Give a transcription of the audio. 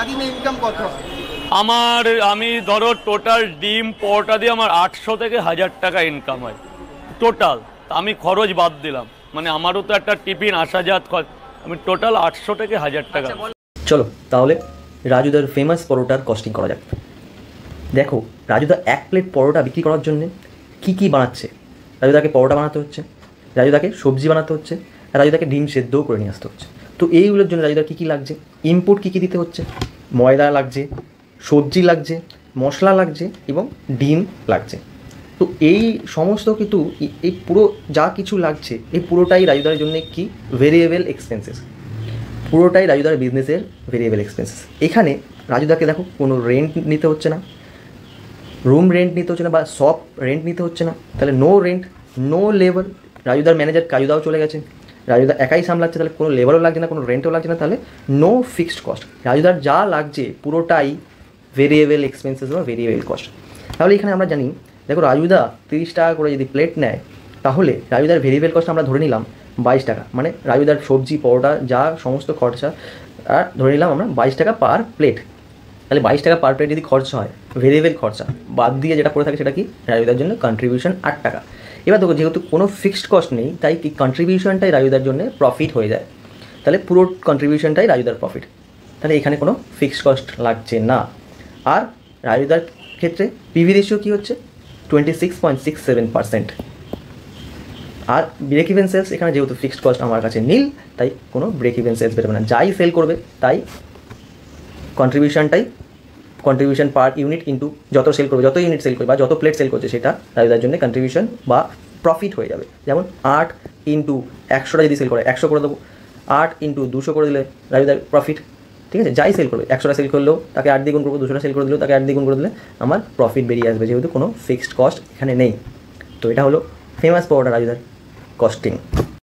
সারাদিনে ইনকাম কত? আমি ধরো টোটাল ডিম পরোটা দিয়ে আমার 800 থেকে 1000 টাকা ইনকাম হয় টোটাল। আমি খরচ বাদ দিলাম, মানে আমারও তো একটা টিফিন আসাজাত, আমি টোটাল 800 থেকে 1000 টাকা। চলো তাহলে রাজুদার ফেমাস পরোটার কস্টিং করা যাক। দেখো রাজুদা 1 প্লেট পরোটা বিক্রি করার জন্যে কী কী বানাচ্ছে। রাজুদাকে পরোটা বানাতে হচ্ছে, রাজুদাকে সবজি বানাতে হচ্ছে, রাজুদাকে ডিম সেদ্ধও করে নিয়ে আসতে হচ্ছে। তো এইগুলোর জন্য রাজুদার কী কী লাগছে, ইনপুট কী কী দিতে হচ্ছে, ময়দা লাগছে, সবজি লাগছে, মশলা লাগছে এবং ডিম লাগছে। তো এই সমস্ত কিন্তু এই পুরো যা কিছু লাগছে এই পুরোটাই রাজুদার জন্য কি ভেরিয়েবল এক্সপেন্সেস, পুরোটাই রাজুদার বিজনেসের ভেরিয়েবল এক্সপেন্সেস। এখানে রাজুদাকে দেখো কোনো রেন্ট নিতে হচ্ছে না, রুম রেন্ট নিতে হচ্ছে না বা শপ রেন্ট নিতে হচ্ছে না, তাহলে নো রেন্ট নো লেবার। রাজুদার ম্যানেজার কাজুদাও চলে গেছে, রাজুদা একাই সামলাচ্ছে, তাহলে কোনো লেবারও লাগছে না, কোনো রেন্টও লাগছে না, তাহলে নো ফিক্সড কস্ট। রাজুদার যা লাগছে পুরোটাই ভেরিয়েবল এক্সপেন্সেস বা ভেরিয়েবল কস্ট। তাহলে এখানে আমরা জানি দেখো রাজুদা 30 টাকা করে যদি প্লেট নেয় তাহলে রাজুদার ভেরিয়েবল কস্ট আমরা ধরে নিলাম 22 টাকা, মানে রাজুদার সবজি পরোটা যা সমস্ত খরচা আর ধরে নিলাম আমরা 22 টাকা পার প্লেট। তাহলে 22 টাকা পার প্লেট যদি খরচা হয়, ভেরিয়েবল খরচা বাদ দিয়ে যেটা পড়ে থাকে সেটা কি রাজুদার জন্য কন্ট্রিবিউশন 8 টাকা। এবার দেখো যেহেতু কোনো ফিক্সড কস্ট নেই তাই কি কন্ট্রিবিউশনটাই রাজুদার জন্য প্রফিট হয়ে যায়, তাহলে পুরো কন্ট্রিবিউশনটাই রাজুদার প্রফিট, তাহলে এখানে কোনো ফিক্সড কস্ট লাগছে না। আর রাজুদার ক্ষেত্রে পিভি রেশিও কী হচ্ছে 26.67%। আর ব্রেক ইভেন সেলস এখানে যেহেতু ফিক্সড কস্ট আমার কাছে নীল তাই কোনো ব্রেক ইভেন সেলস বেরোবে না, যাই সেল করবে তাই কন্ট্রিবিউশন পার ইউনিট কিন্তু যত সেল করবে, যত ইউনিট সেল করবে বা যত প্লেট সেল করছে সেটা রাজুদার জন্য কন্ট্রিবিউশন বা প্রফিট হয়ে যাবে। যেমন 8 ইন্টু 100টা যদি সেল করে 100 করে দেবো, 8 ইন্টু 200 করে দিলে রাজুদার প্রফিট। ঠিক আছে, যাই সেল করবে 100টা সেল করলেও তাকে 8 দিয়ে গুণ করবো, 200টা সেল করে দিলেও তাকে 8 দিয়ে গুণ করে দিলে আমার প্রফিট বেরিয়ে আসবে, যেহেতু কোনো ফিক্সড কস্ট এখানে নেই। তো এটা হলো ফেমাস পরোটা রাজুদার কস্টিং।